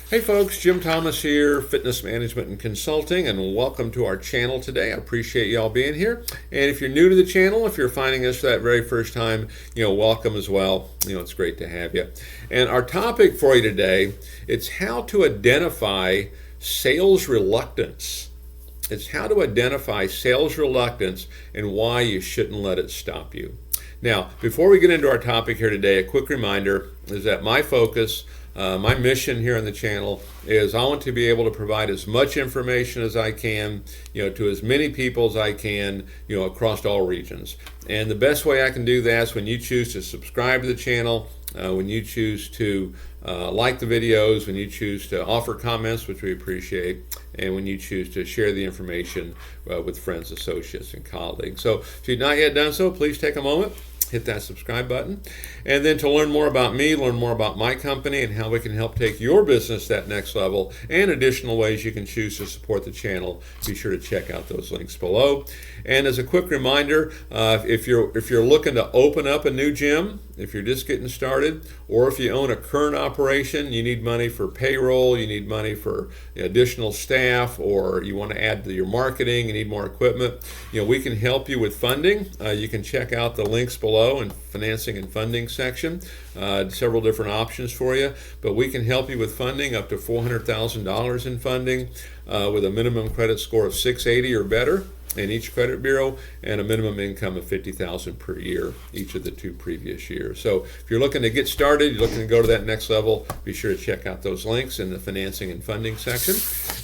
Hey folks, Jim Thomas here, Fitness Management and Consulting, and welcome to our channel today. I appreciate y'all being here. And if you're new to the channel, if you're finding us for that very first time, welcome as well. It's great to have you. And our topic for you today, it's how to identify sales reluctance. It's how to identify sales reluctance and why you shouldn't let it stop you. Now, before we get into our topic here today, a quick reminder is that my focus, my mission here on the channel is I want to be able to provide as much information as I can, to as many people as I can, across all regions. And the best way I can do that is when you choose to subscribe to the channel, when you choose to like the videos, when you choose to offer comments, which we appreciate, and when you choose to share the information with friends, associates, and colleagues. So if you've not yet done so, please take a moment, hit that subscribe button. And then to learn more about me, learn more about my company and how we can help take your business to that next level, and additional ways you can choose to support the channel, be sure to check out those links below. And as a quick reminder, if you're looking to open up a new gym, if you're just getting started, or if you own a current operation, you need money for payroll, you need money for additional staff, or you want to add to your marketing, you need more equipment, we can help you with funding. You can check out the links below in financing and funding section, several different options for you, but we can help you with funding up to $400,000 in funding with a minimum credit score of 680 or better in each credit bureau, and a minimum income of $50,000 per year each of the 2 previous years. So if you're looking to get started, you're looking to go to that next level, be sure to check out those links in the financing and funding section.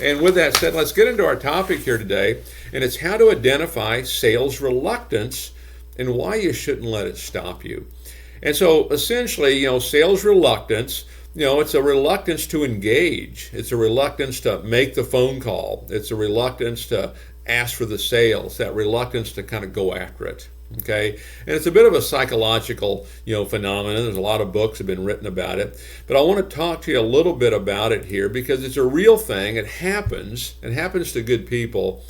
And with that said, let's get into our topic here today, and it's how to identify sales reluctance and why you shouldn't let it stop you. And so essentially, sales reluctance, it's a reluctance to engage. It's a reluctance to make the phone call. It's a reluctance to ask for the sales, that reluctance to kind of go after it. Okay, and it's a bit of a psychological, phenomenon. There's a lot of books have been written about it, but I want to talk to you a little bit about it here because it's a real thing. It happens to good people,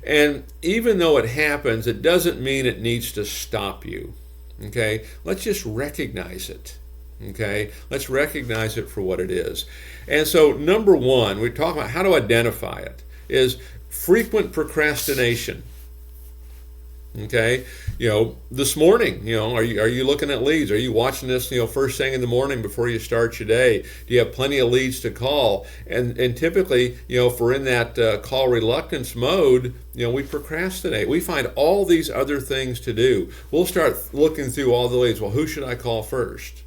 and even though it happens, it doesn't mean it needs to stop you. Okay, let's just recognize it. Okay, let's recognize it for what it is. And so, number one, we talk about how to identify it is frequent procrastination. Okay, this morning, are you looking at leads? Are you watching this, first thing in the morning before you start your day? Do you have plenty of leads to call? And typically, if we're in that call reluctance mode, we procrastinate. We find all these other things to do. We'll start looking through all the leads. Well, who should I call first?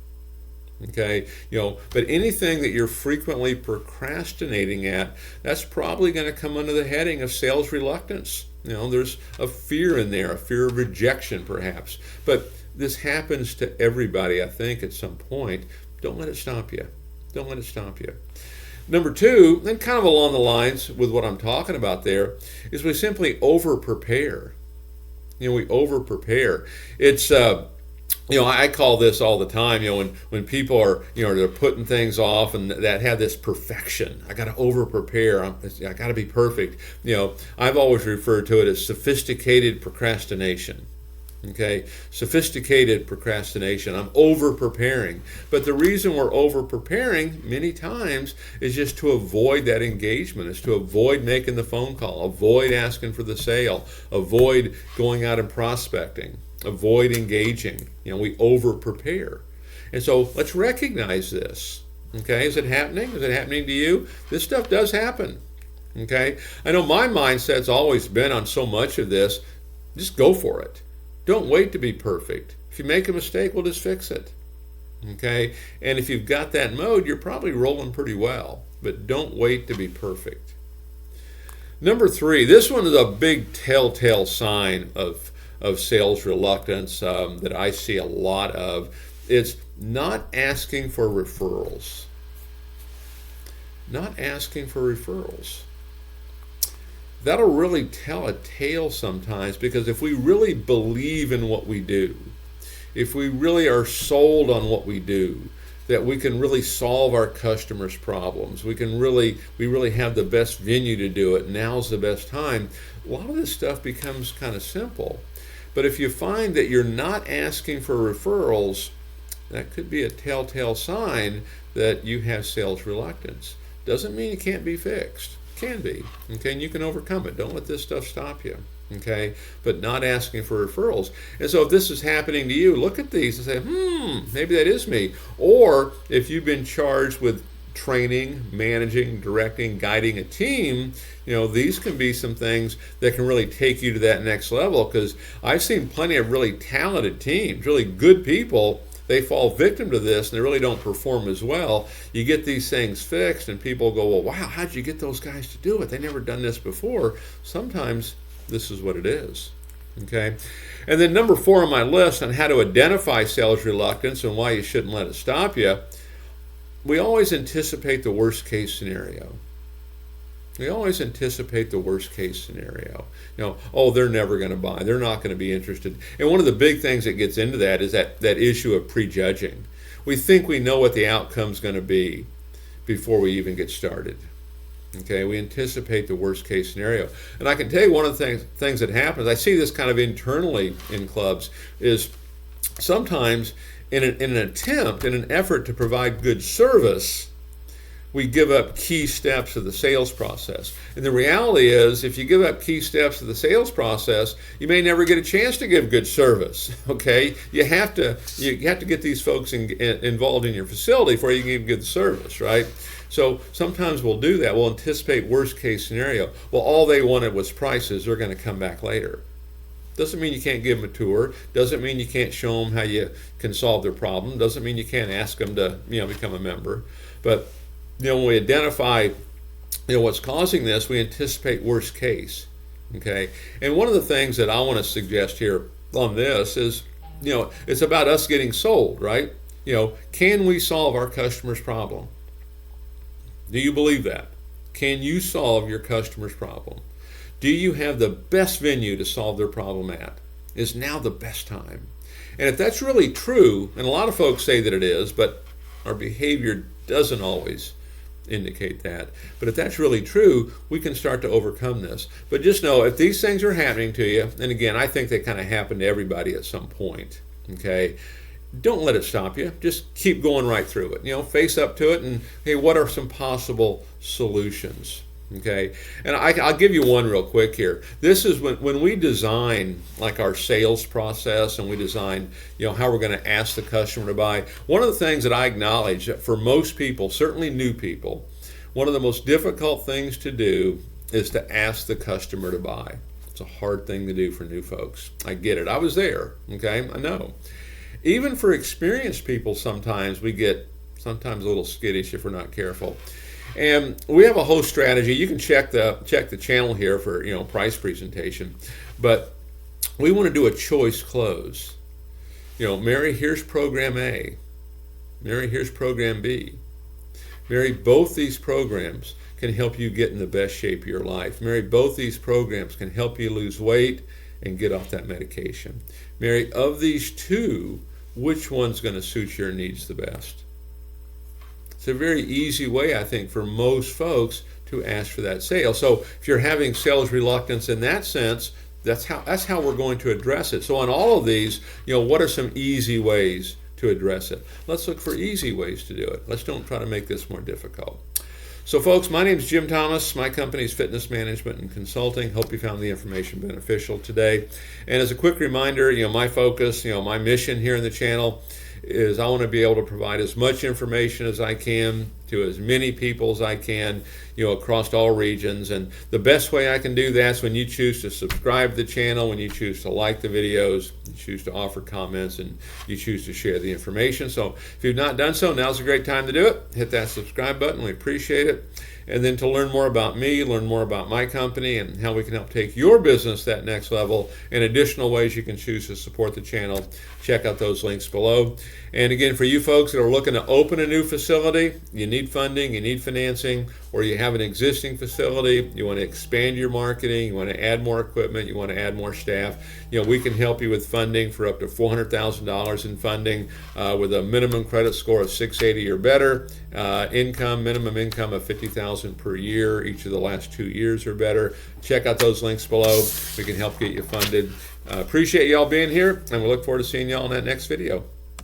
Okay, but anything that you're frequently procrastinating at, that's probably going to come under the heading of sales reluctance. There's a fear in there, a fear of rejection perhaps. But this happens to everybody, I think, at some point. Don't let it stop you. Don't let it stop you. Number two, and kind of along the lines with what I'm talking about there, is we simply over-prepare. We over-prepare. It's I call this all the time, when people are, they're putting things off and that have this perfection. I got to over prepare. I got to be perfect. I've always referred to it as sophisticated procrastination. Okay, sophisticated procrastination. I'm over preparing. But the reason we're over preparing many times is just to avoid that engagement, is to avoid making the phone call, avoid asking for the sale, avoid going out and prospecting, avoid engaging. We over prepare. And so let's recognize this. Okay, is it happening? Is it happening to you? This stuff does happen. Okay, I know my mindset's always been on so much of this, just go for it. Don't wait to be perfect. If you make a mistake, we'll just fix it. Okay? And if you've got that mode, you're probably rolling pretty well. But don't wait to be perfect. Number three, this one is a big telltale sign of sales reluctance that I see a lot of. It's not asking for referrals. Not asking for referrals. That'll really tell a tale sometimes, because if we really believe in what we do, if we really are sold on what we do, that we can really solve our customers' problems, we really have the best venue to do it, now's the best time, a lot of this stuff becomes kind of simple. But if you find that you're not asking for referrals, that could be a telltale sign that you have sales reluctance. doesn't mean it can't be fixed. It can be, okay, and you can overcome it. Don't let this stuff stop you, okay, but not asking for referrals. And so if this is happening to you, look at these and say, maybe that is me. Or if you've been charged with training, managing, directing, guiding a team, these can be some things that can really take you to that next level, because I've seen plenty of really talented teams, really good people. They fall victim to this and they really don't perform as well. You get these things fixed and people go, well, wow, how'd you get those guys to do it? They never done this before. Sometimes this is what it is. Okay. And then number 4 on my list on how to identify sales reluctance and why you shouldn't let it stop you. We always anticipate the worst case scenario. We always anticipate the worst case scenario. Oh, they're never going to buy. They're not going to be interested. And one of the big things that gets into that is that issue of prejudging. We think we know what the outcome's going to be before we even get started. Okay, we anticipate the worst case scenario. And I can tell you one of the things that happens, I see this kind of internally in clubs, is sometimes in an effort to provide good service, we give up key steps of the sales process. And the reality is, if you give up key steps of the sales process, you may never get a chance to give good service. Okay, you have to get these folks involved in your facility before you can give good service, right? So sometimes we'll do that. We'll anticipate worst case scenario. Well, all they wanted was prices. They're going to come back later. Doesn't mean you can't give them a tour. Doesn't mean you can't show them how you can solve their problem. Doesn't mean you can't ask them to become a member. But when we identify what's causing this, we anticipate worst case. Okay, and one of the things that I want to suggest here on this is it's about us getting sold, right? Can we solve our customer's problem? Do you believe that? Can you solve your customer's problem? Do you have the best venue to solve their problem at? Is now the best time? And if that's really true, and a lot of folks say that it is, but our behavior doesn't always indicate that. But if that's really true, we can start to overcome this. But just know, if these things are happening to you, and again, I think they kind of happen to everybody at some point, okay? Don't let it stop you. Just keep going right through it. Face up to it and, hey, what are some possible solutions? Okay, and I'll give you one real quick here. This is when we design like our sales process and we design, how we're going to ask the customer to buy. One of the things that I acknowledge that for most people, certainly new people, one of the most difficult things to do is to ask the customer to buy. It's a hard thing to do for new folks. I get it. I was there. Okay, I know. Even for experienced people, sometimes we get a little skittish if we're not careful. And we have a whole strategy. You can check the channel here for price presentation, but we want to do a choice close. Mary, here's program A. Mary, here's program B. Mary, both these programs can help you get in the best shape of your life. Mary, both these programs can help you lose weight and get off that medication. Mary, of these two, which one's going to suit your needs the best? It's a very easy way, I think, for most folks to ask for that sale. So if you're having sales reluctance in that sense, that's how we're going to address it. So on all of these, what are some easy ways to address it? Let's look for easy ways to do it. Let's don't try to make this more difficult. So folks, my name is Jim Thomas. My company is Fitness Management and Consulting. Hope you found the information beneficial today. And as a quick reminder, my focus, my mission here in the channel is I want to be able to provide as much information as I can to as many people as I can, across all regions. And the best way I can do that is when you choose to subscribe to the channel, when you choose to like the videos, you choose to offer comments, and you choose to share the information. So if you've not done so, now's a great time to do it. Hit that subscribe button. We appreciate it. And then to learn more about me, learn more about my company and how we can help take your business that next level, and additional ways you can choose to support the channel, check out those links below. And again, for you folks that are looking to open a new facility, you need funding, you need financing, or you have an existing facility, you want to expand your marketing, you want to add more equipment, you want to add more staff, we can help you with funding for up to $400,000 in funding with a minimum credit score of 680 or better, minimum income of $50,000 per year each of the last 2 years or better. Check out those links below. We can help get you funded. Appreciate y'all being here, and we look forward to seeing y'all in that next video.